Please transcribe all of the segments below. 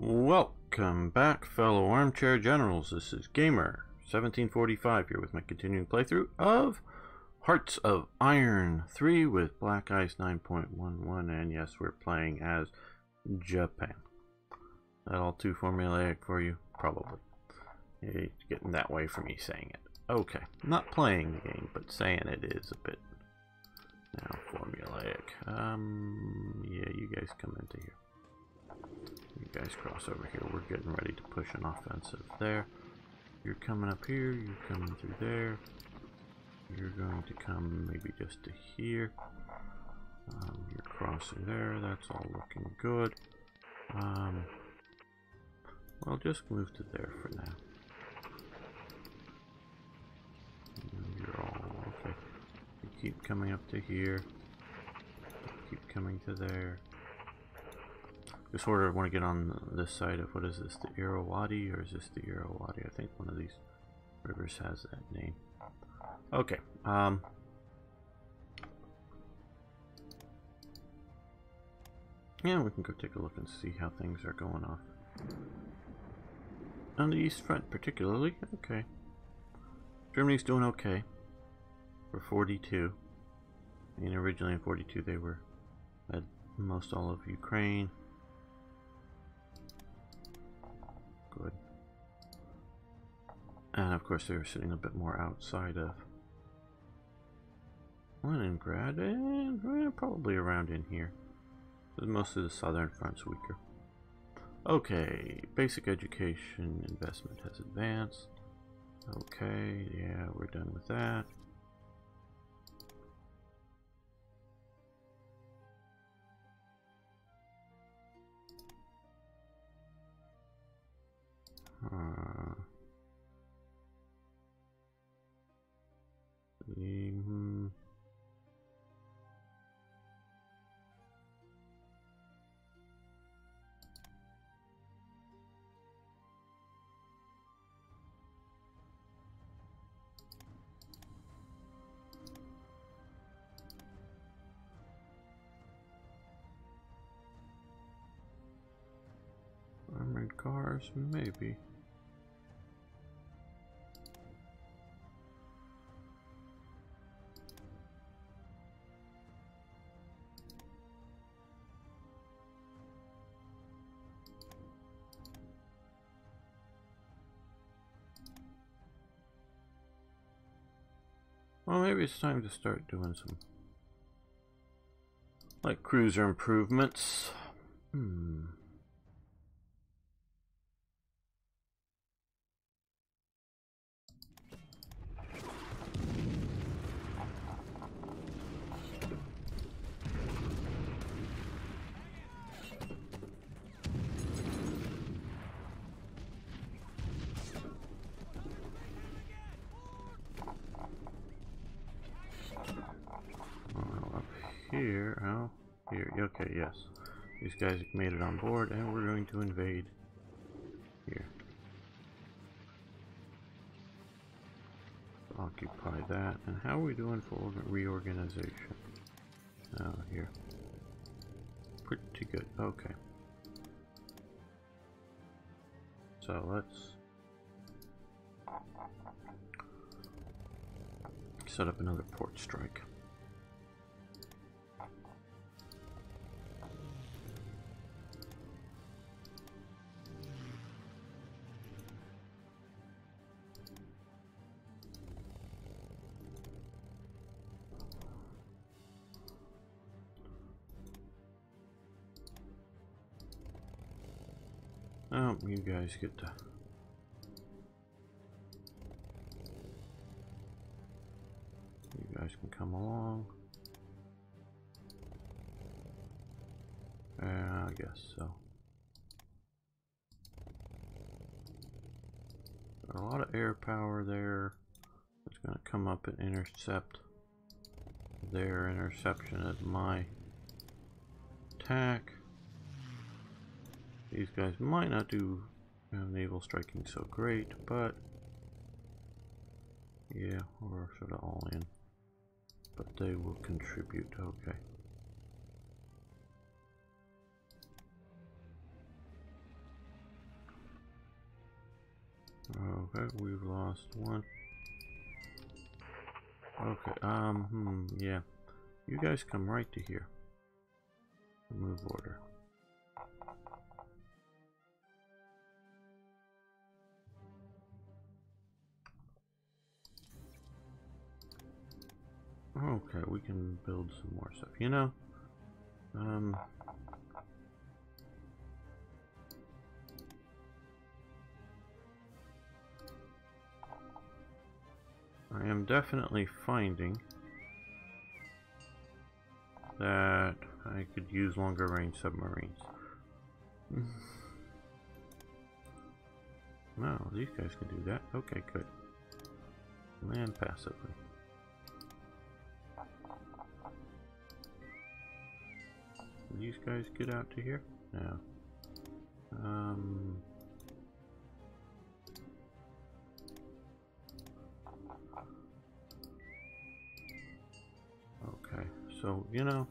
Welcome back, fellow armchair generals. This is Gamer 1745 here with my continuing playthrough of Hearts of Iron 3 with Black Ice 9.11, and yes, we're playing as Japan. That all too formulaic for you? Probably. It's getting that way for me saying it. Okay, not playing the game, but saying it is a bit now formulaic. Yeah, you guys come into here. You guys cross over here. We're getting ready to push an offensive there. You're coming up here. You're coming through there. You're going to come maybe just to here. You're crossing there. That's all looking good. Well, just move to there for now. You're all okay. You keep coming up to here. Keep coming to there. Just sort of want to get on this side of, what is this, the Irrawaddy, or is this the Irrawaddy? I think one of these rivers has that name. Okay, yeah, we can go take a look and see how things are going off. On the East Front particularly, okay. Germany's doing okay for 42. I mean, originally in 42 they had most all of Ukraine. Good. And of course they were sitting a bit more outside of Leningrad, and probably around in here. Most of the southern front's weaker. Okay, basic education investment has advanced. Okay, yeah, we're done with that. Armored cars, maybe. Well, maybe it's time to start doing some, like, cruiser improvements. Here, oh, here, okay, yes. These guys have made it on board, and we're going to invade here. Occupy that, and how are we doing for reorganization? Oh, here. Pretty good, okay. So let's set up another port strike. Oh, you guys get to... You guys can come along. I guess so. Got a lot of air power there. It's going to come up and intercept their interception of my attack. These guys might not do naval striking so great, but yeah, we're sort of all in. But they will contribute, okay. Okay, we've lost one. Okay, yeah. You guys come right to here. Move order. Okay, we can build some more stuff. You know, I am definitely finding that I could use longer range submarines. No, these guys can do that. Okay, good. Land passively. These guys get out to here? No. Okay, so, you know,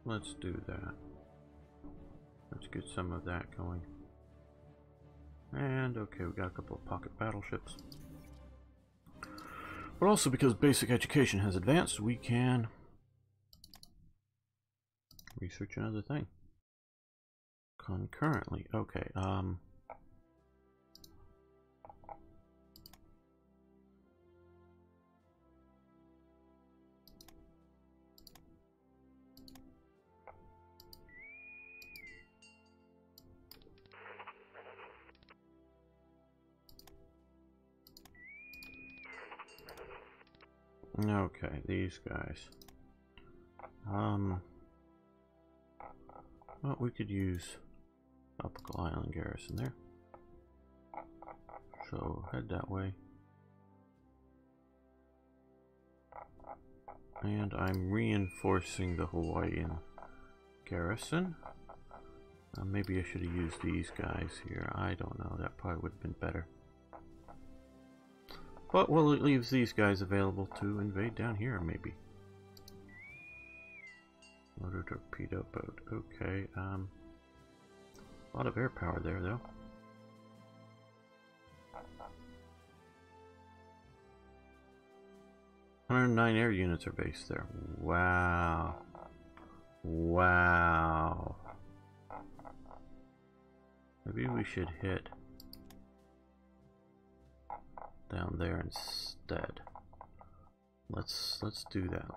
let's do that. Let's get some of that going. And, okay, we got a couple of pocket battleships. But also, because basic education has advanced, we can research another thing concurrently. Okay, okay, these guys. Well, we could use Tropical Island Garrison there. So head that way. And I'm reinforcing the Hawaiian garrison. Maybe I should have used these guys here. I don't know. That probably would have been better. But, well, it leaves these guys available to invade down here, maybe. Motor torpedo boat. Okay, a lot of air power there, though. "109 air units are based there." Wow. Wow. Maybe we should hit down there instead. Let's do that.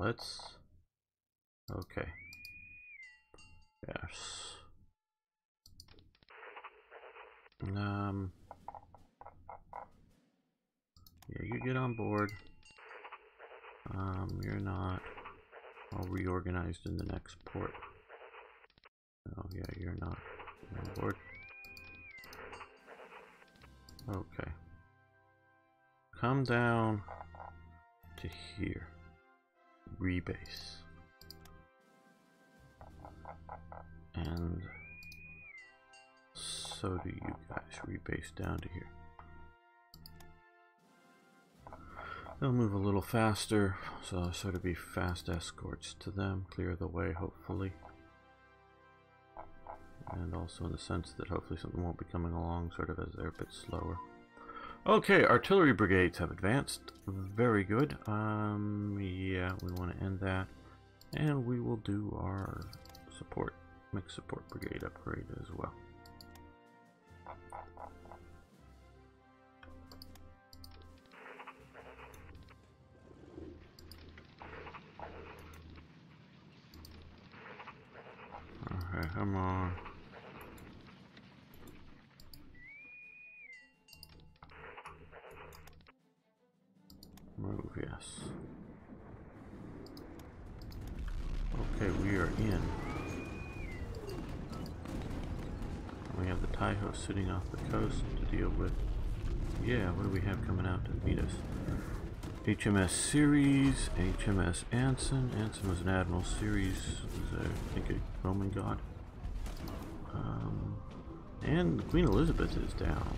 Okay. Yes. Yeah, you get on board. You're not all reorganized in the next port. Oh yeah, you're not on board. Okay. Come down to here. Rebase. And so do you guys. Rebase down to here. They'll move a little faster, so sort of be fast escorts to them. Clear the way, hopefully. And also in the sense that hopefully something won't be coming along sort of as they're a bit slower. Okay, artillery brigades have advanced. Very good. Yeah, we want to end that. And we will do our support, mixed support brigade upgrade as well. Okay, come on. Move, yes. Okay, we are in. We have the Taiho sitting off the coast to deal with. Yeah, what do we have coming out to meet us? HMS Ceres, HMS Anson. Anson was an admiral. Ceres was, I think, a Roman god. And Queen Elizabeth is down.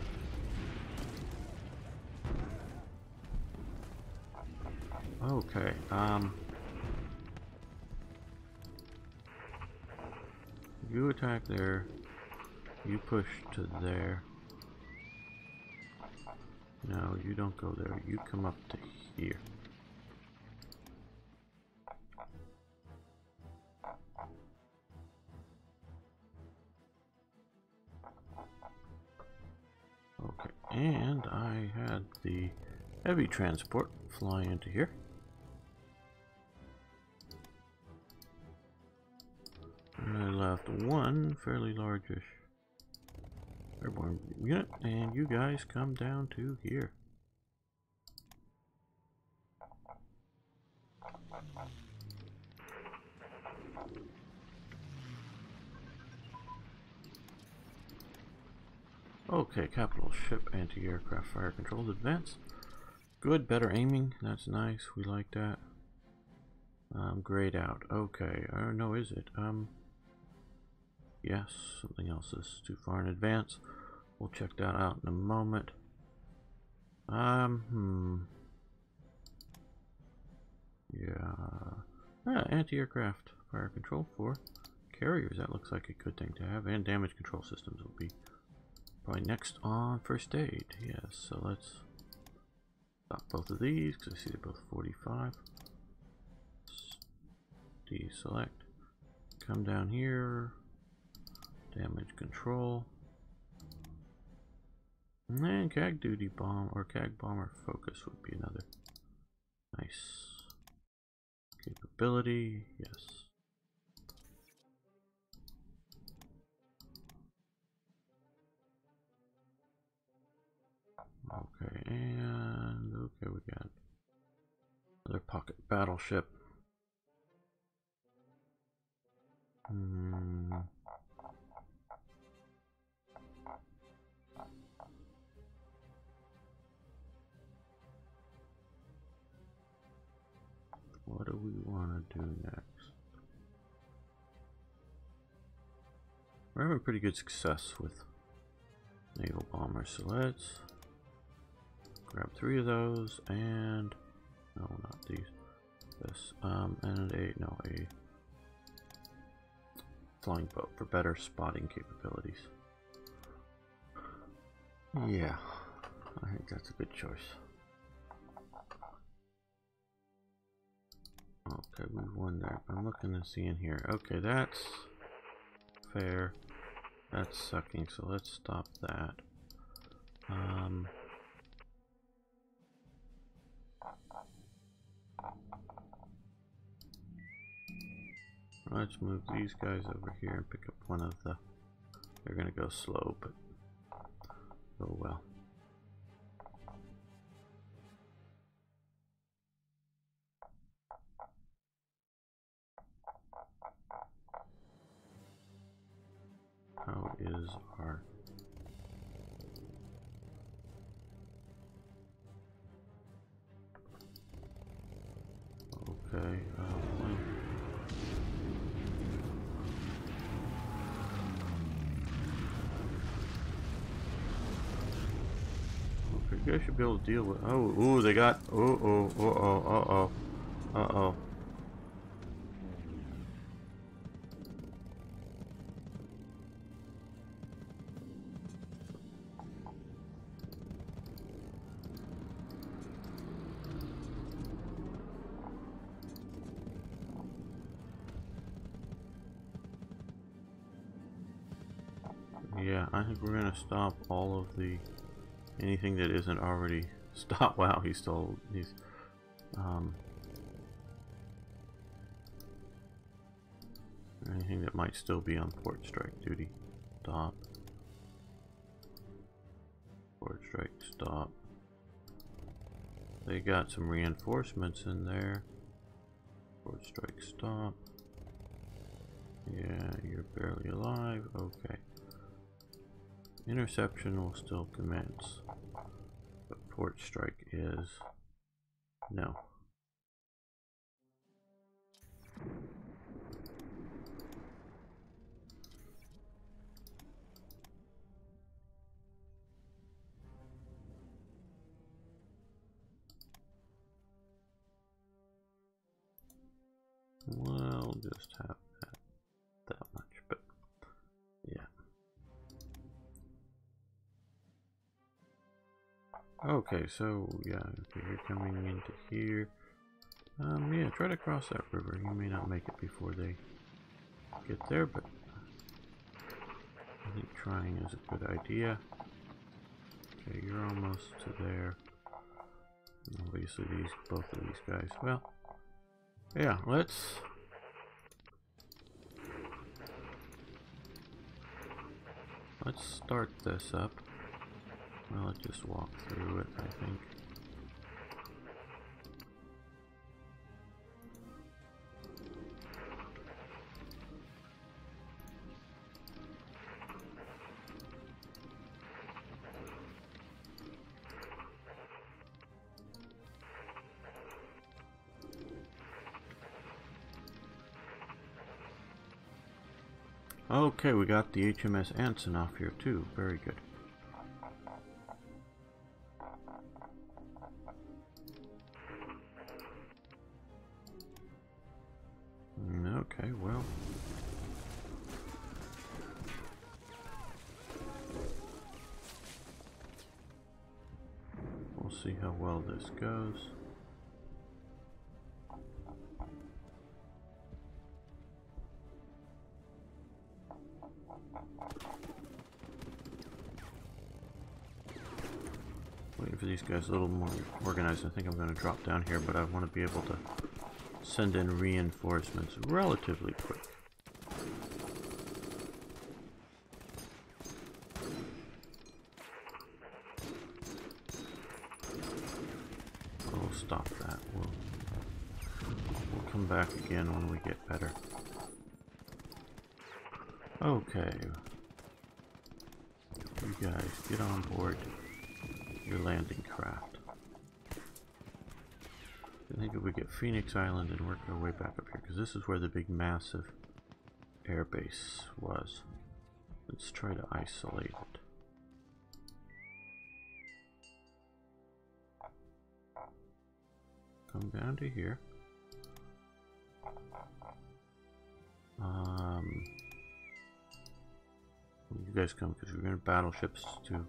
Okay, You attack there. You push to there. No, you don't go there. You come up to here. Okay, and I had the heavy transport fly into here. And I left one fairly largish airborne unit, and you guys come down to here. Okay, capital ship anti-aircraft fire controls advance. Good, better aiming. That's nice. We like that. Grayed out. Okay. No, is it? Yes. Something else is too far in advance. We'll check that out in a moment. Yeah. Anti-aircraft fire control for carriers. That looks like a good thing to have. And damage control systems will be probably next on first aid. Yes, so let's stop both of these because I see they're both 45. Deselect. Come down here. Damage control. And then CAG duty bomb or CAG bomber focus would be another nice capability. Yes. Okay, and okay, we got another pocket battleship. What do we want to do next? We're having pretty good success with naval bombers, so let's grab 3 of those and no, not these. This and a flying boat for better spotting capabilities. Yeah, I think that's a good choice. Okay, we won that. I'm looking and seeing here. Okay, that's fair. That's sucking, so let's stop that. Let's move these guys over here and pick up one of the... They're gonna go slow, but oh well. How is our... Okay, you guys should be able to deal with... Oh, ooh, they got... Uh-oh. Yeah, I think we're gonna stop all of the... anything that isn't already stopped. Wow, he's anything that might still be on port strike duty. Stop. Port strike, stop. They got some reinforcements in there. Port strike, stop. Yeah, you're barely alive. Okay. Interception will still commence, but port strike is no. We'll just have that much, but Okay, so yeah, okay, you're coming into here. Yeah, try to cross that river. You may not make it before they get there, but I think trying is a good idea. Okay, you're almost to there. And obviously both of these guys. Well, yeah, let's start this up. Well, let's just walk through it, I think. Okay, we got the HMS Anson off here too. Very good. Okay, well. We'll see how well this goes. Waiting for these guys a little more organized. I think I'm going to drop down here, but I want to be able to send in reinforcements relatively quick. We'll stop that. We'll come back again when we get better. Okay. You guys, get on board your landing craft. I think if we get Phoenix Island and work our way back up here, because this is where the big massive airbase was. Let's try to isolate it. Come down to here. You guys come, because we're going to battleships to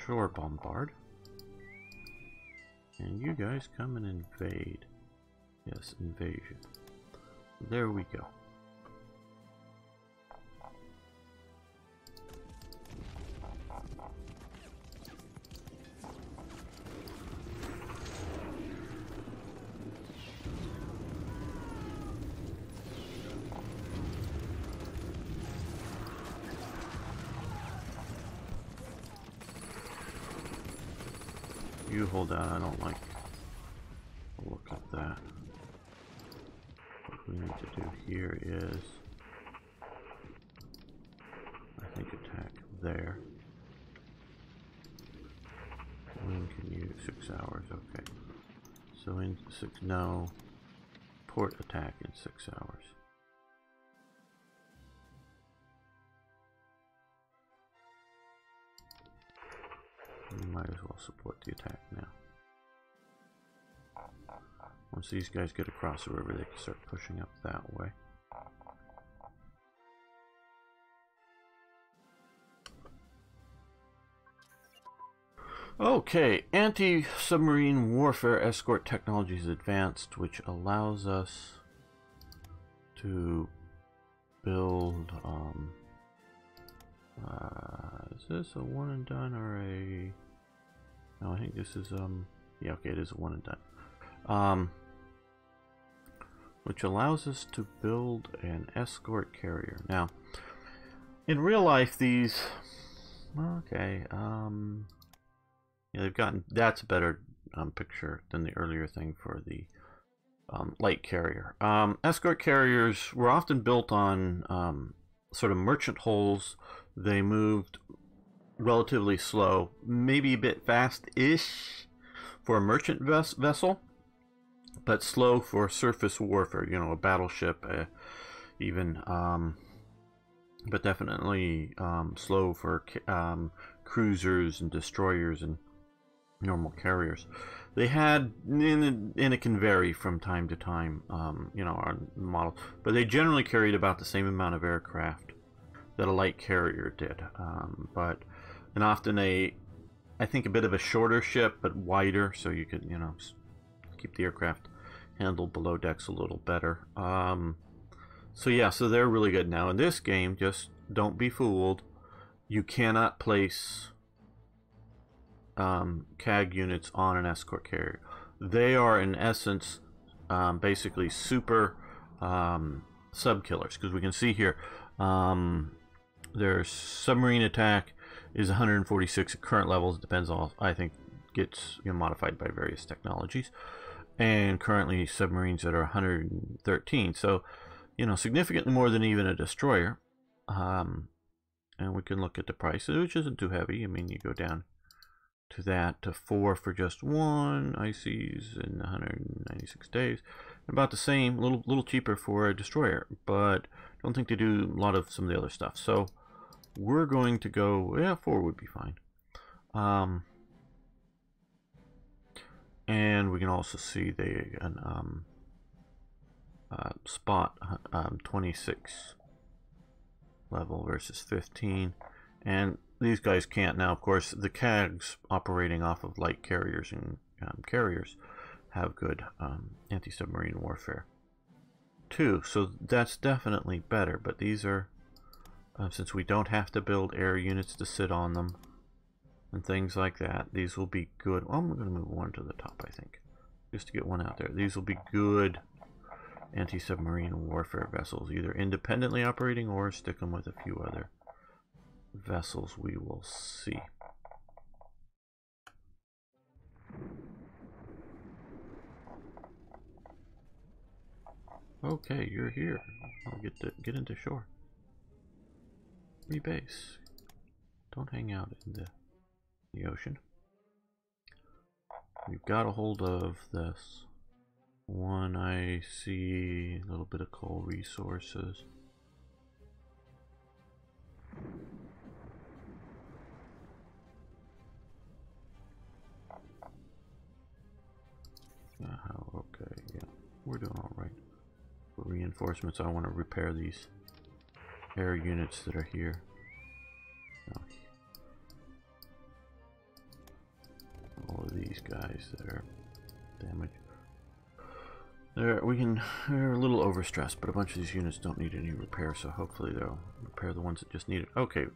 shore bombard. And you guys come and invade. Yes, invasion. There we go. You hold out, I don't like the look of that. What we need to do here is, I think, attack there. When can you? 6 hours, okay. So in 6, no, port attack in 6 hours. We might as well support the attack now. Once these guys get across the river, they can start pushing up that way. Okay, anti-submarine warfare escort technology is advanced, which allows us to build is this a one and done or a... No, I think this is yeah, okay, it is a one and done. Which allows us to build an escort carrier. Now, in real life, these, okay, yeah, they've gotten, that's a better picture than the earlier thing for the light carrier. Escort carriers were often built on sort of merchant hulls. They moved relatively slow, maybe a bit fast-ish for a merchant vessel, but slow for surface warfare, you know, a battleship, even, but definitely slow for cruisers and destroyers and normal carriers. They had, and it can vary from time to time, you know, our model, but they generally carried about the same amount of aircraft that a light carrier did. But and often I think a bit of a shorter ship, but wider, so you could, you know, keep the aircraft handled below decks a little better. So yeah, so they're really good. Now in this game, just don't be fooled. You cannot place CAG units on an escort carrier. They are in essence basically super sub killers, because we can see here their submarine attack is 146 at current levels. It depends on, I think, gets, you know, modified by various technologies, and currently submarines that are 113, so, you know, significantly more than even a destroyer. And we can look at the prices, which isn't too heavy. I mean, you go down to that, to 4 for just one ICs in 196 days. About the same, a little cheaper for a destroyer, but I don't think they do a lot of some of the other stuff. So we're going to go, yeah, 4 would be fine. And we can also see they can spot 26 level versus 15, and these guys can't. Now, of course, the CAGs operating off of light carriers and carriers have good anti-submarine warfare too, so that's definitely better. But these are, since we don't have to build air units to sit on them and things like that, these will be good. Well, I'm going to move one to the top, I think, just to get one out there. These will be good anti-submarine warfare vessels, either independently operating or stick them with a few other vessels. We will see. Okay, you're here. I'll get into shore. Rebase. Don't hang out in the ocean. We've got a hold of this one. I see a little bit of coal resources. Okay, yeah, we're doing all right. For reinforcements, I want to repair these air units that are here. Oh. All of these guys that are damaged. They're a little overstressed, but a bunch of these units don't need any repair, so hopefully they'll repair the ones that just need it. Okay,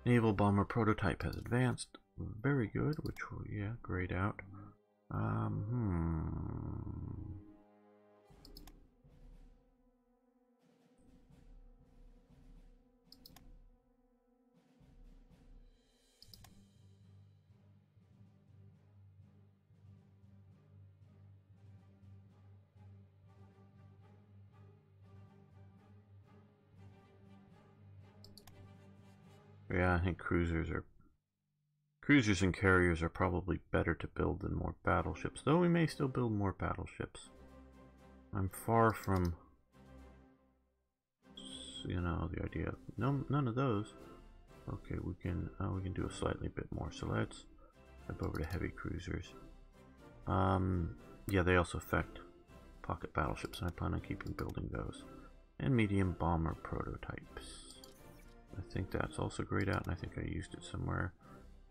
naval bomber prototype has advanced. Very good, which will, yeah, grayed out. Yeah, I think cruisers and carriers are probably better to build than more battleships, though we may still build more battleships. I'm far from, you know, the idea of none of those. Okay, we can do a slightly bit more. So let's step over to heavy cruisers. Yeah, they also affect pocket battleships, and I plan on keeping building those. And medium bomber prototypes. I think that's also grayed out, and I think I used it somewhere,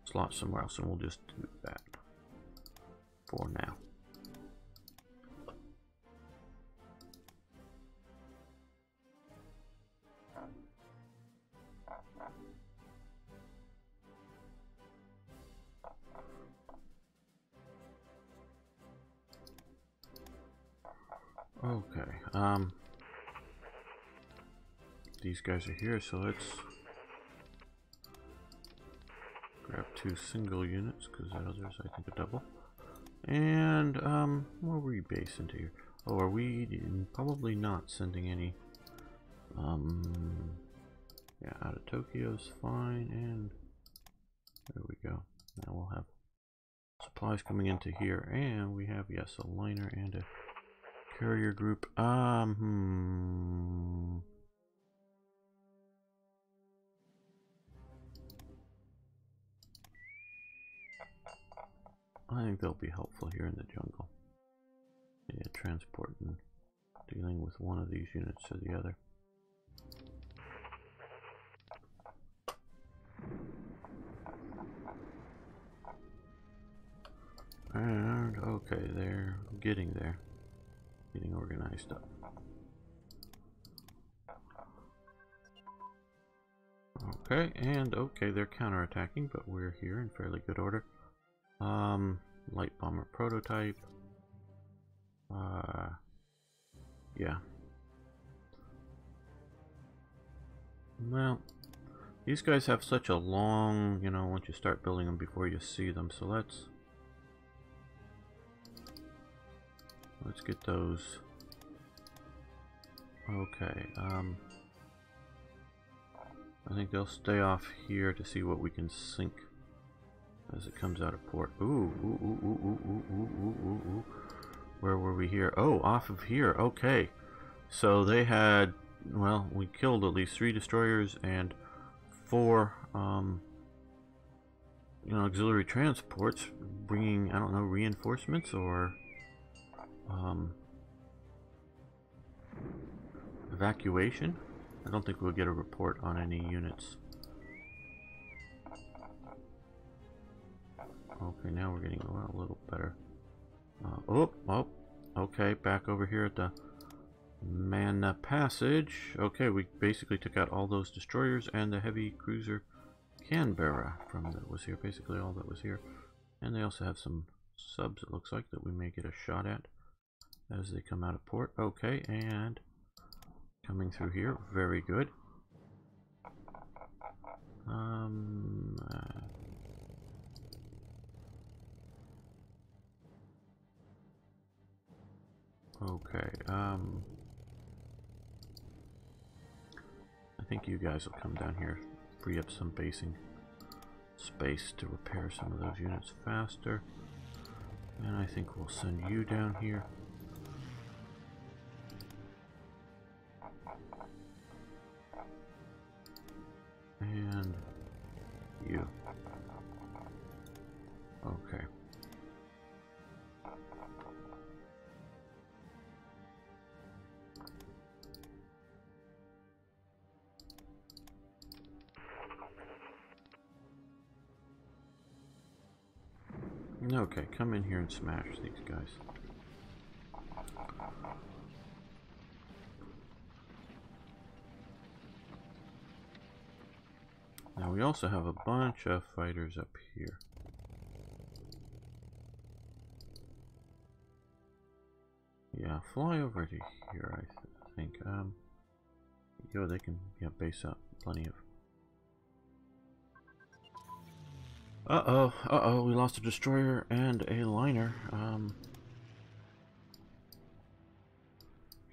slot somewhere else, and we'll just do that for now. Okay, these guys are here, so let's grab 2 single units, because that other's, I think, a double. And, we'll rebase into here. Oh, are we probably not sending any, yeah, out of Tokyo's fine, and there we go. Now we'll have supplies coming into here, and we have, yes, a liner and a carrier group. I think they'll be helpful here in the jungle. Yeah, transport and dealing with one of these units to the other. Okay, they're getting there. Getting organized up. Okay, and okay, they're counterattacking, but we're here in fairly good order. Light bomber prototype. Yeah. Well, these guys have such a long, you know, once you start building them before you see them, so let's get those. Okay, I think they'll stay off here to see what we can sink as it comes out of port. Ooh, ooh, ooh, ooh, ooh, ooh, ooh, ooh, ooh, ooh. Where were we here? Oh, off of here. Okay. So they had, well, we killed at least 3 destroyers and 4, you know, auxiliary transports, bringing, I don't know, reinforcements or, evacuation. I don't think we'll get a report on any units. Okay, now we're getting a little better. Okay, back over here at the Mana Passage. Okay, we basically took out all those destroyers and the heavy cruiser Canberra from that was here. Basically all that was here. And they also have some subs, it looks like, that we may get a shot at as they come out of port. Okay, and coming through here, very good. Okay, I think you guys will come down here, free up some basing space to repair some of those units faster. And I think we'll send you down here. And you. Okay. Okay, come in here and smash these guys. Now we also have a bunch of fighters up here. Yeah, fly over to here, I think. Yo, they can, yeah, base up plenty of. Uh-oh, we lost a destroyer and a liner.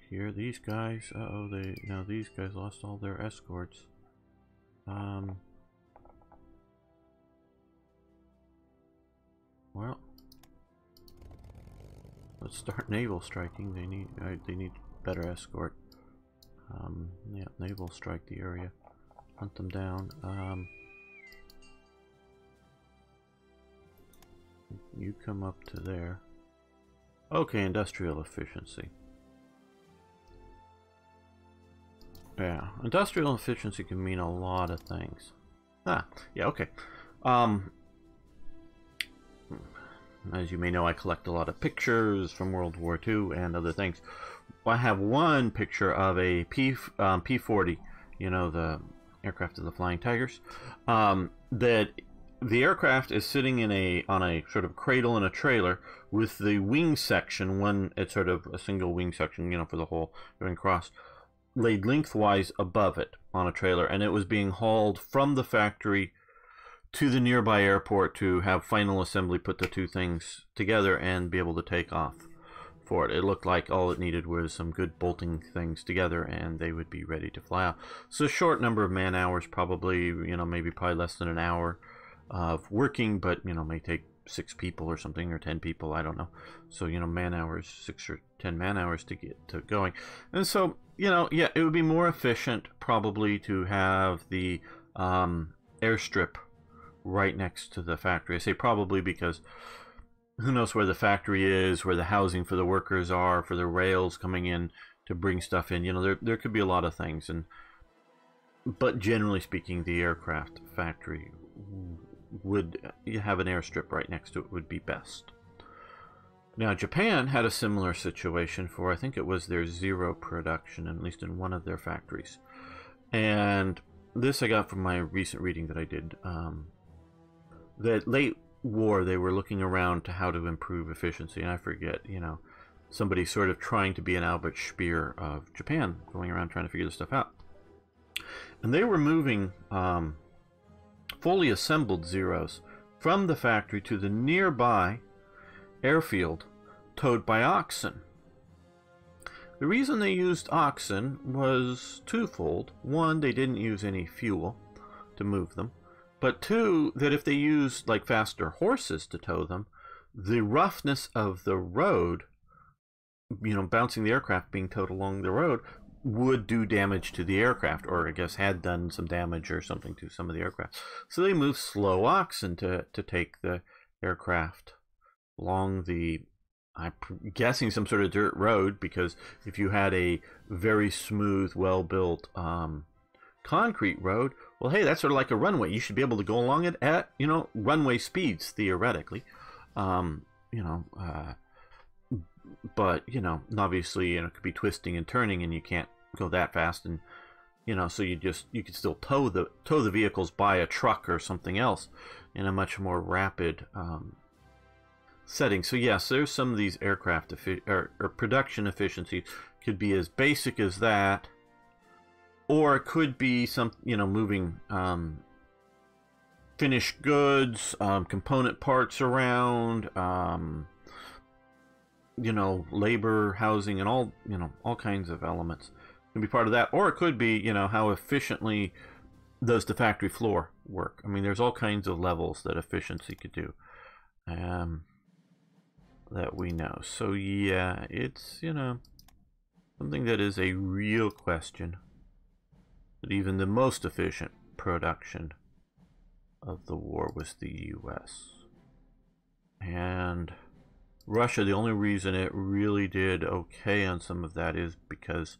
Here, these guys, now these guys lost all their escorts. Well, let's start naval striking. They need better escort. Yeah, naval strike the area, hunt them down. You come up to there. Okay, industrial efficiency. Yeah, industrial efficiency can mean a lot of things. Ah, yeah, okay. As you may know, I collect a lot of pictures from World War II and other things. I have one picture of a P-40, you know, the aircraft of the Flying Tigers, that the aircraft is sitting in on a sort of cradle in a trailer with the wing section, it's sort of a single wing section, you know, for the whole going across, laid lengthwise above it on a trailer, and it was being hauled from the factory to the nearby airport to have final assembly, put the two things together and be able to take off for it. It looked like all it needed was some good bolting things together and they would be ready to fly out. So a short number of man hours, probably, you know, maybe probably less than an hour of working, but, you know, may take 6 people or something, or 10 people, I don't know. So, you know, man hours, 6 or 10 man hours to get to going. And so, you know, yeah, it would be more efficient probably to have the airstrip right next to the factory. I say probably because who knows where the factory is, where the housing for the workers are, for the rails coming in to bring stuff in. You know, there could be a lot of things. But generally speaking, the aircraft factory would have an airstrip right next to it would be best. Now, Japan had a similar situation for, I think it was their zero production, at least in one of their factories. And this I got from my recent reading that I did. That late war, they were looking around to how to improve efficiency. And I forget, somebody sort of trying to be an Albert Speer of Japan, going around trying to figure this stuff out. And they were moving fully assembled Zeros from the factory to the nearby airfield, towed by oxen. The reason they used oxen was twofold. One, they didn't use any fuel to move them. But two, that if they used like faster horses to tow them, the roughness of the road, bouncing the aircraft being towed along the road, would do damage to the aircraft, or I guess had done some damage or something to some of the aircraft. So they moved slow oxen to take the aircraft along the, I'm guessing, some sort of dirt road, because if you had a very smooth, well-built concrete road, well, hey, that's sort of like a runway. You should be able to go along it at, runway speeds, theoretically. But, obviously, it could be twisting and turning, and you can't go that fast, and, so you could still tow the vehicles by a truck or something else in a much more rapid setting. So yes, there's some of these aircraft or production efficiency could be as basic as that, or it could be some, moving finished goods, component parts around, labor, housing, and all kinds of elements can be part of that. Or it could be, how efficiently does the factory floor work. I mean, there's all kinds of levels that efficiency could do. That we know. So yeah, it's, something that is a real question. That even the most efficient production of the war was the U.S. And Russia, the only reason it really did okay on some of that is because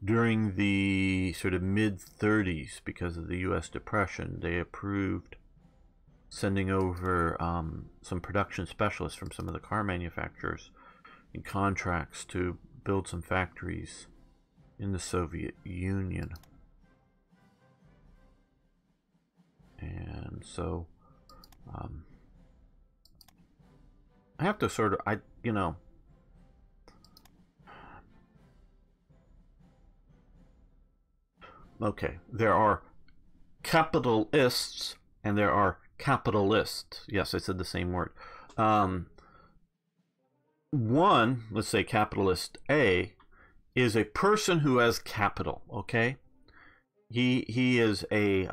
during the sort of mid-30s, because of the U.S. Depression, they approved sending over some production specialists from some of the car manufacturers in contracts to build some factories in the Soviet Union. And so I have to sort of, okay, there are capitalists and there are capitalist. Yes, I said the same word. One, let's say capitalist A, is a person who has capital. Okay, he is a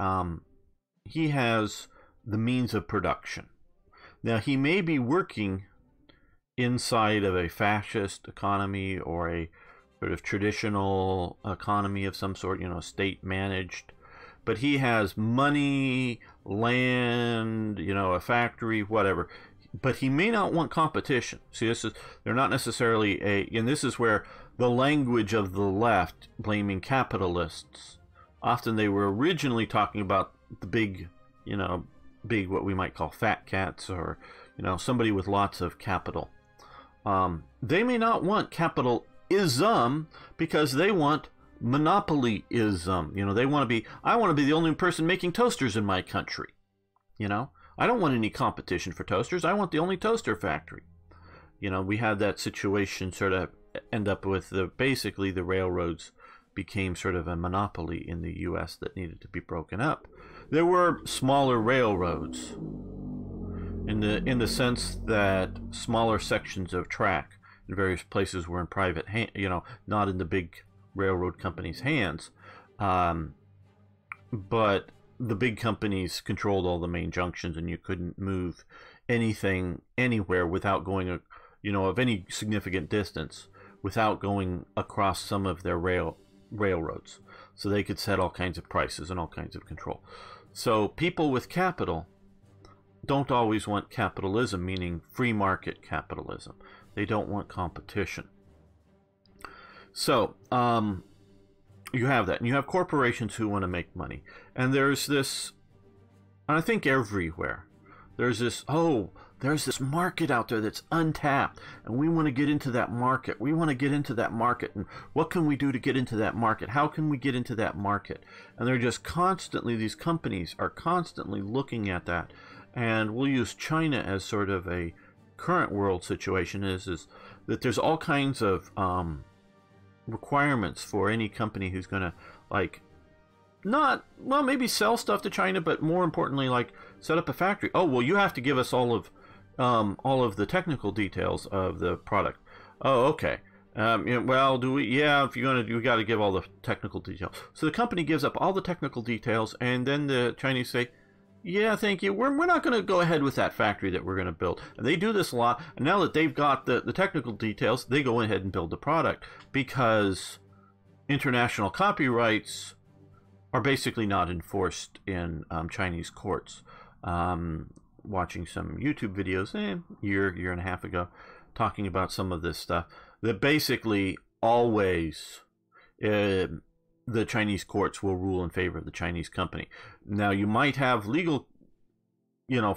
he has the means of production. Now he may be working inside of a fascist economy or a sort of traditional economy of some sort, state managed. But he has money, land, a factory, whatever. But he may not want competition. See, they're not necessarily and this is where the language of the left blaming capitalists, often they were originally talking about the big, big what we might call fat cats, or, somebody with lots of capital. They may not want capitalism because they want monopolyism. They want to be, I want to be the only person making toasters in my country. I don't want any competition for toasters. I want the only toaster factory. We had that situation sort of end up with basically the railroads became sort of a monopoly in the U.S. that needed to be broken up. There were smaller railroads in the sense that smaller sections of track in various places were in private hand, not in the big railroad companies' hands, but the big companies controlled all the main junctions, and you couldn't move anything anywhere without going, of any significant distance, without going across some of their railroads. So they could set all kinds of prices and all kinds of control. So people with capital don't always want capitalism, meaning free market capitalism. They don't want competition. So, you have that. And you have corporations who want to make money. And there's this, I think everywhere, there's this, there's this market out there that's untapped, and we want to get into that market. We want to get into that market, and what can we do to get into that market? How can we get into that market? And they're just constantly, these companies are constantly looking at that. And we'll use China as sort of a current world situation is that there's all kinds of requirements for any company who's going to, like, not, well, maybe sell stuff to China, but more importantly, like, set up a factory. Oh, well, you have to give us all of the technical details of the product. Oh, okay. Well, do we? Yeah, if you're gonna, we got to give all the technical details. So the company gives up all the technical details, and then the Chinese say, yeah, thank you. We're not going to go ahead with that factory that we're going to build. And they do this a lot. And now that they've got the technical details, they go ahead and build the product, because international copyrights are basically not enforced in Chinese courts. Watching some YouTube videos year and a half ago, talking about some of this stuff, that basically always the Chinese courts will rule in favor of the Chinese company. Now, you might have legal,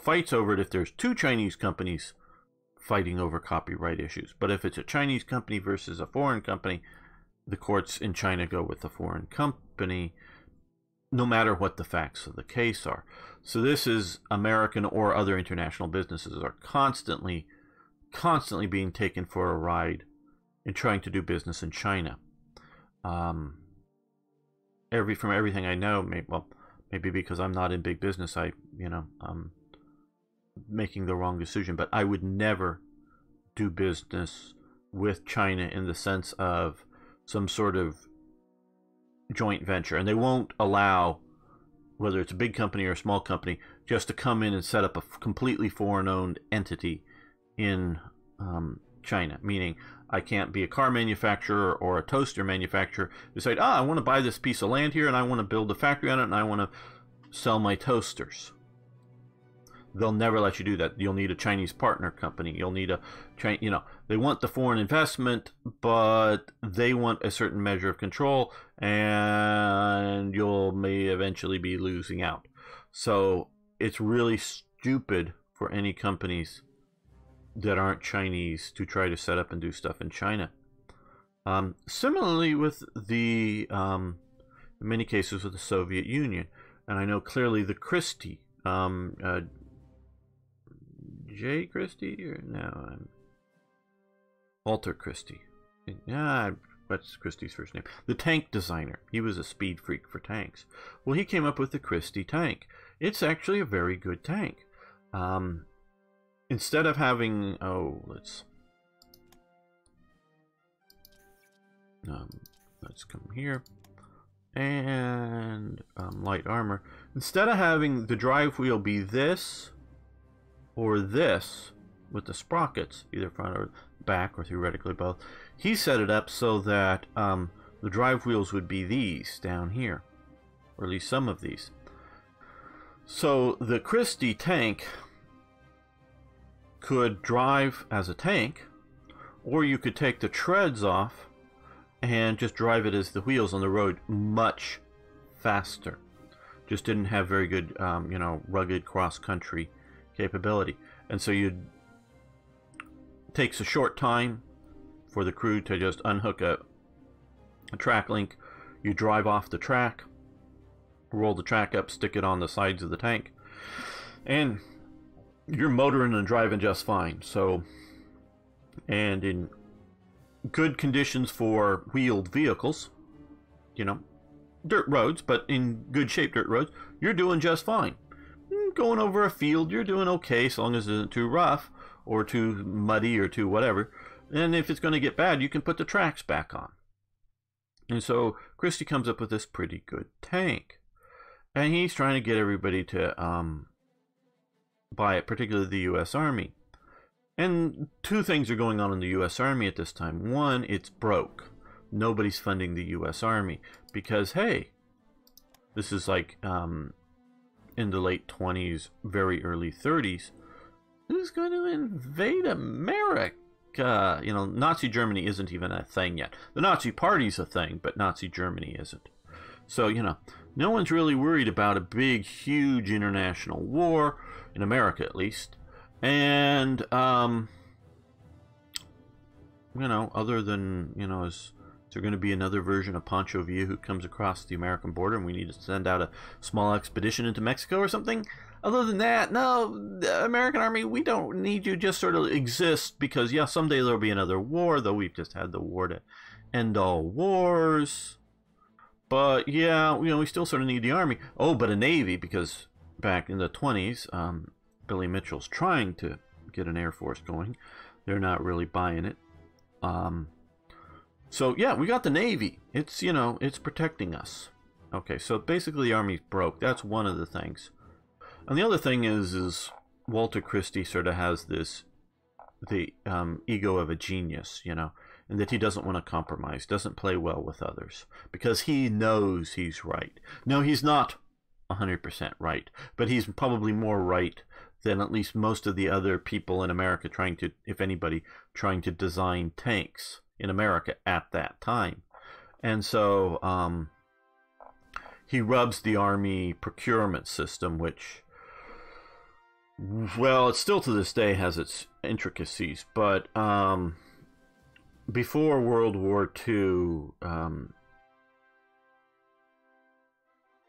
fights over it if there's two Chinese companies fighting over copyright issues. But if it's a Chinese company versus a foreign company, the courts in China go with the foreign company, no matter what the facts of the case are. So this is American or other international businesses are constantly being taken for a ride in trying to do business in China. From everything I know, maybe because I'm not in big business, I'm making the wrong decision, but I would never do business with China in the sense of some sort of joint venture. And they won't allow, whether it's a big company or a small company, just to come in and set up a completely foreign-owned entity in China, meaning I can't be a car manufacturer or a toaster manufacturer, decide, I want to buy this piece of land here and I want to build a factory on it and I want to sell my toasters. They'll never let you do that. You'll need a Chinese partner company. You'll need they want the foreign investment, but they want a certain measure of control, and may eventually be losing out. So it's really stupid for any companies that aren't Chinese to try to set up and do stuff in China. Similarly with in many cases with the Soviet Union, and I know clearly the Christie, Jay Christie, or no, Walter Christie. What's Christie's first name? The tank designer. He was a speed freak for tanks. Well, he came up with the Christie tank. It's actually a very good tank. Instead of having, let's come here, and light armor. Instead of having the drive wheel be this or this with the sprockets, either front or back, or theoretically both, he set it up so that the drive wheels would be these down here, or at least some of these. So the Christie tank could drive as a tank, or you could take the treads off and just drive it as the wheels on the road much faster. Just didn't have very good, rugged cross-country capability. And so it takes a short time for the crew to just unhook a track link. You drive off the track, roll the track up, stick it on the sides of the tank, and you're motoring and driving just fine. So, and in good conditions for wheeled vehicles, dirt roads, but in good shape dirt roads, you're doing just fine. Going over a field, you're doing okay, as long as it isn't too rough or too muddy or too whatever. And if it's going to get bad, you can put the tracks back on. And so Christie comes up with this pretty good tank, and he's trying to get everybody to buy it, particularly the U.S. Army. And two things are going on in the U.S. Army at this time. One, it's broke. Nobody's funding the U.S. Army because, hey, this is like in the late 20s, very early 30s. Who's going to invade America? Nazi Germany isn't even a thing yet. The Nazi Party's a thing, but Nazi Germany isn't. So, no one's really worried about a big, huge international war, in America at least. And, you know, other than, you know, is there going to be another version of Pancho Villa who comes across the American border and we need to send out a small expedition into Mexico or something? Other than that, no, the American Army, we don't need you, just sort of exist because, yeah, someday there'll be another war, though we've just had the war to end all wars. But, yeah, you know, we still sort of need the Army. Oh, but a Navy, because back in the 20s, Billy Mitchell's trying to get an Air Force going. They're not really buying it. So, yeah, we got the Navy. It's, you know, it's protecting us. Okay, so basically the Army's broke. That's one of the things. And the other thing is Walter Christie sort of has this, the ego of a genius, you know, and that he doesn't want to compromise, doesn't play well with others, because he knows he's right. No, he's not 100% right, but he's probably more right than at least most of the other people in America trying to, if anybody, trying to design tanks in America at that time. And so he rubs the Army procurement system, which, well, it still to this day has its intricacies, but before World War II,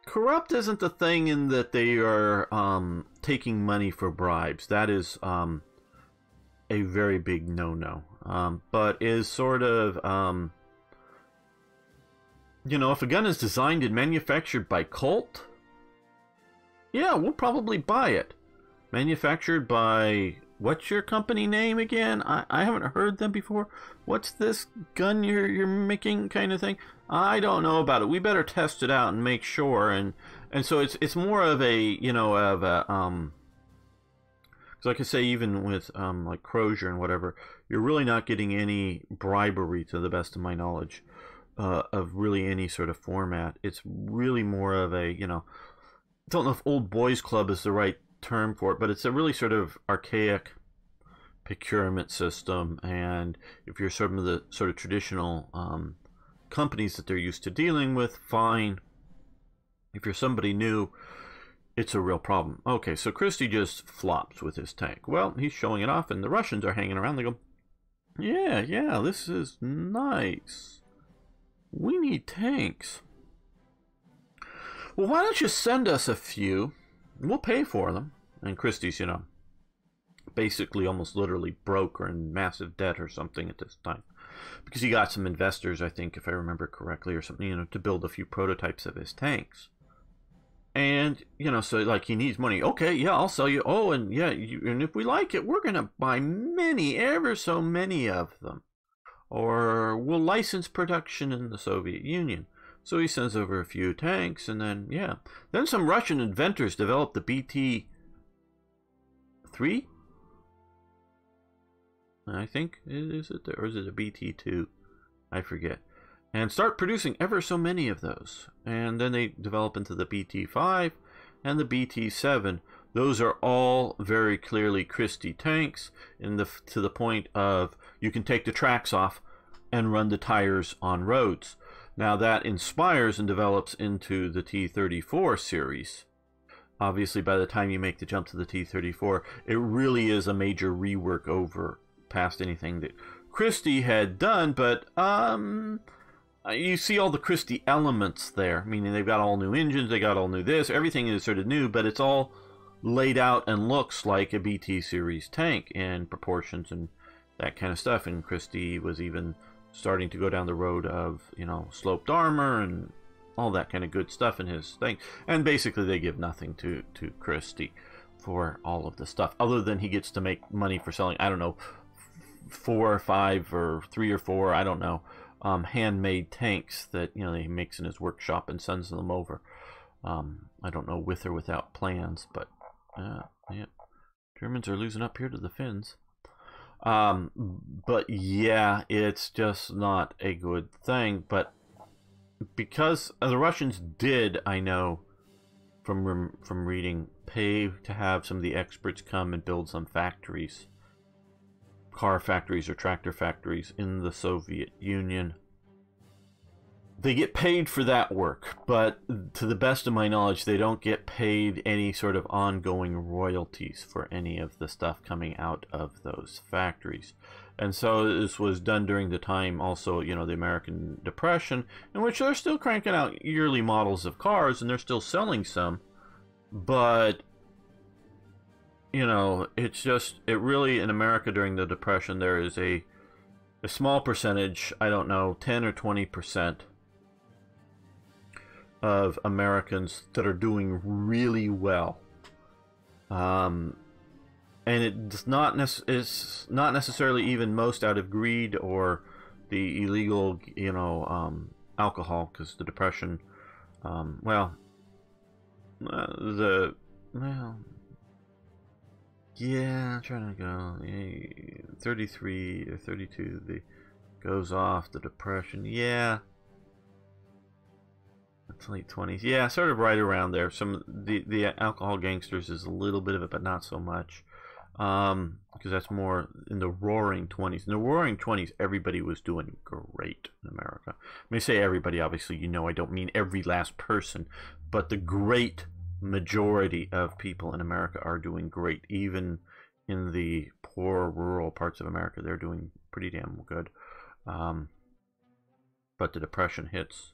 corrupt isn't the thing in that they are taking money for bribes. That is a very big no-no. But is sort of, you know, if a gun is designed and manufactured by Colt, yeah, we'll probably buy it. Manufactured by, what's your company name again? I haven't heard them before. What's this gun you're making kind of thing? I don't know about it. We better test it out and make sure. And so it's more of a, you know, of a, because like I say, even with like Crozier and whatever, you're really not getting any bribery, to the best of my knowledge, of really any sort of format. It's really more of a, you know, I don't know if old boys club is the right term for it, but it's a really sort of archaic procurement system. And if you're some of the sort of traditional companies that they're used to dealing with, fine. If you're somebody new, it's a real problem. Okay, so Christie just flops with his tank. Well, he's showing it off, and the Russians are hanging around. They go, yeah, this is nice. We need tanks. Well, why don't you send us a few? We'll pay for them. And Christie's, you know, basically almost literally broke or in massive debt or something at this time. Because he got some investors, I think, if I remember correctly, or something, you know, to build a few prototypes of his tanks. And, you know, so, like, he needs money. Okay, yeah, I'll sell you. Oh, and, yeah, and if we like it, we're going to buy many, ever so many of them. Or we'll license production in the Soviet Union. So he sends over a few tanks, and then, yeah. Then some Russian inventors developed the BT-3, I think, is it, or is it a BT-2? I forget. And start producing ever so many of those. And then they develop into the BT-5 and the BT-7. Those are all very clearly Christie tanks, to the point of you can take the tracks off and run the tires on roads. Now that inspires and develops into the T-34 series. Obviously, by the time you make the jump to the T-34, it really is a major rework over past anything that Christie had done. But you see all the Christie elements there, meaning they've got all new engines, they got all new this, everything is sort of new, but it's all laid out and looks like a BT series tank in proportions and that kind of stuff. And Christie was even starting to go down the road of, you know, sloped armor and all that kind of good stuff in his thing. And basically they give nothing to Christie for all of the stuff, other than he gets to make money for selling, I don't know, 4 or 5 or 3 or 4, I don't know, handmade tanks that, you know, he makes in his workshop and sends them over. I don't know, with or without plans, but yeah, Germans are losing up here to the Finns. But yeah, it's just not a good thing. But because the Russians did, I know from reading, pay to have some of the experts come and build some factories, car factories or tractor factories in the Soviet Union, they get paid for that work, but to the best of my knowledge, they don't get paid any sort of ongoing royalties for any of the stuff coming out of those factories. And so this was done during the time also, you know, the American Depression, in which they're still cranking out yearly models of cars, and they're still selling some. But, you know, it's just, it really, in America during the Depression, there is a small percentage, I don't know, 10 or 20% of Americans that are doing really well. And it's not necessarily even most out of greed or the illegal, you know, alcohol, because the Depression, yeah, I'm trying to go 33 or 32, the goes off the Depression, yeah. It's late 20s. Yeah, sort of right around there. Some the alcohol gangsters is a little bit of it, but not so much. Because that's more in the roaring 20s. In the roaring 20s, everybody was doing great in America. When I say everybody, obviously, you know I don't mean every last person, but the great majority of people in America are doing great. Even in the poor rural parts of America, they're doing pretty damn good. But the Depression hits,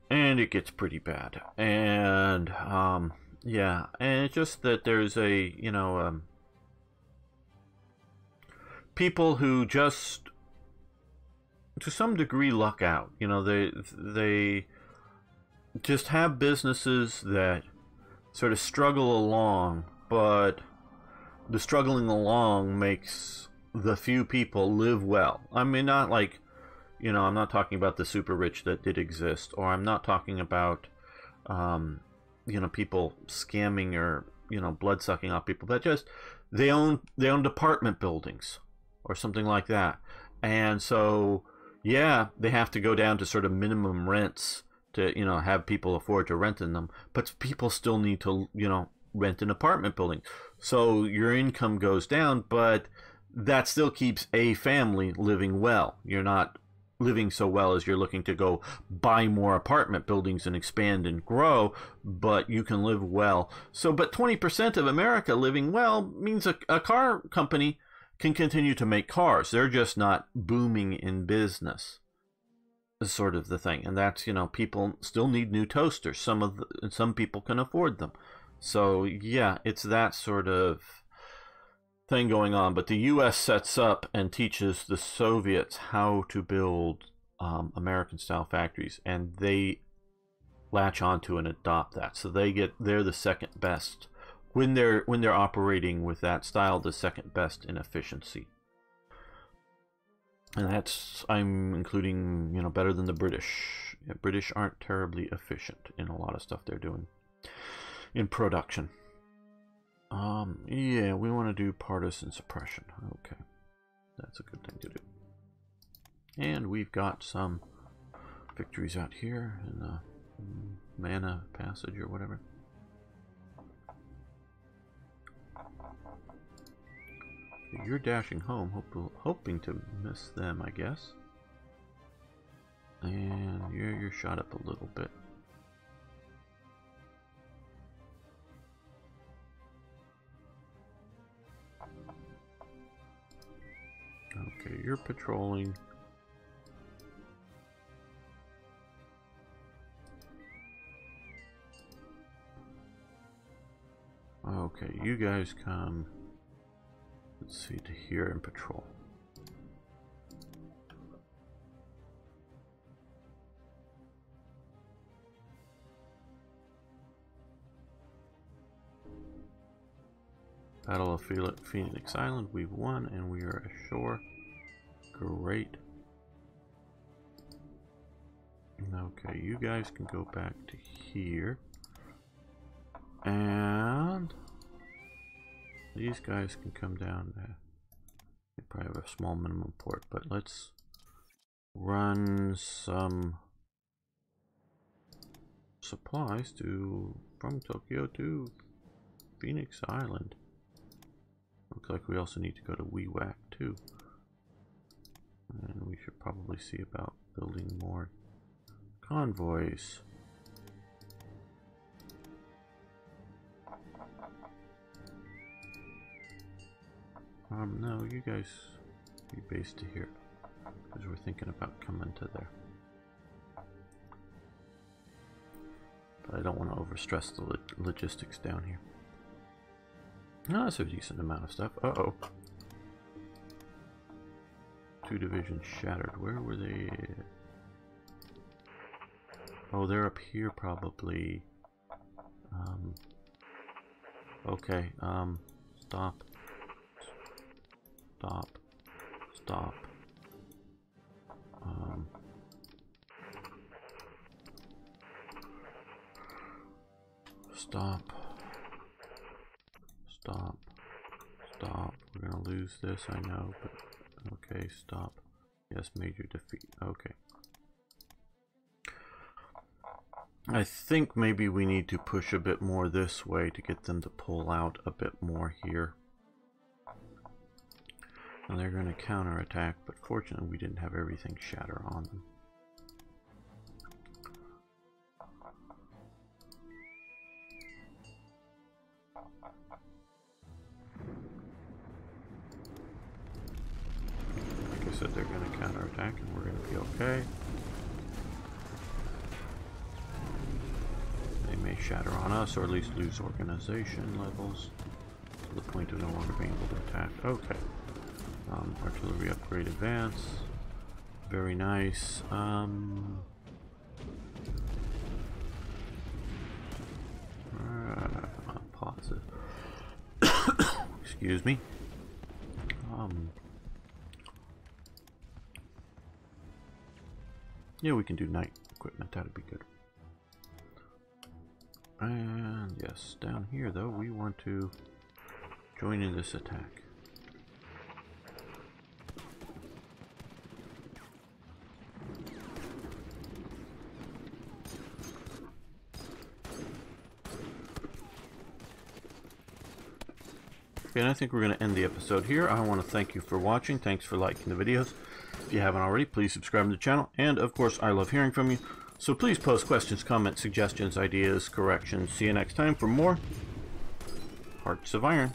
and it gets pretty bad. And yeah, and it's just that there's a, you know, people who just to some degree luck out. You know, they just have businesses that sort of struggle along, but the struggling along makes the few people live well. I mean, not like, you know, I'm not talking about the super rich that did exist, or I'm not talking about, you know, people scamming or, you know, blood sucking off people, but just they own apartment buildings or something like that. And so, yeah, they have to go down to sort of minimum rents to, you know, have people afford to rent in them, but people still need to, you know, rent an apartment building. So your income goes down, but that still keeps a family living well. You're not living so well as you're looking to go buy more apartment buildings and expand and grow, but you can live well. So, but 20% of America living well means a car company can continue to make cars. They're just not booming in business, is sort of the thing. And that's, you know, people still need new toasters. Some people can afford them. So yeah, it's that sort of thing going on. But the U.S. sets up and teaches the Soviets how to build American-style factories, and they latch onto and adopt that. So they're the second best when they're operating with that style, the second best in efficiency. And that's, I'm including, you know, better than the British. Yeah, British aren't terribly efficient in a lot of stuff they're doing in production. Yeah, we want to do partisan suppression. Okay, that's a good thing to do. And we've got some victories out here in the Mana Passage or whatever. You're dashing home, hoping to miss them, I guess. And you're shot up a little bit. Okay, you're patrolling. Okay, you guys come, let's see, to here and patrol. Battle of Phoenix Island, we've won, and we are ashore. Great. Okay, you guys can go back to here. And these guys can come down there. They probably have a small minimum port, but let's run some supplies from Tokyo to Phoenix Island. Looks like we also need to go to Wewak too. And we should probably see about building more convoys. No, you guys be based to here, because we're thinking about coming to there. But I don't want to overstress the logistics down here. No, that's a decent amount of stuff. Uh-oh. 2 divisions shattered. Where were they? Oh, they're up here probably. Okay, stop. Stop. Stop. Stop. Stop. Stop. We're gonna lose this, I know, but okay, stop. Yes, major defeat. Okay. I think maybe we need to push a bit more this way to get them to pull out a bit more here. And they're going to counterattack, but fortunately we didn't have everything shatter on them. Like I said, they're going to counterattack and we're going to be okay. They may shatter on us, or at least lose organization levels to the point of no longer being able to attack. Okay. Artillery upgrade advance. Very nice. Pause it. Excuse me. Yeah, we can do night equipment. That'd be good. And yes, down here though, we want to join in this attack. And I think we're going to end the episode here. I want to thank you for watching. Thanks for liking the videos. If you haven't already, please subscribe to the channel. And of course, I love hearing from you. So please post questions, comments, suggestions, ideas, corrections. See you next time for more Hearts of Iron.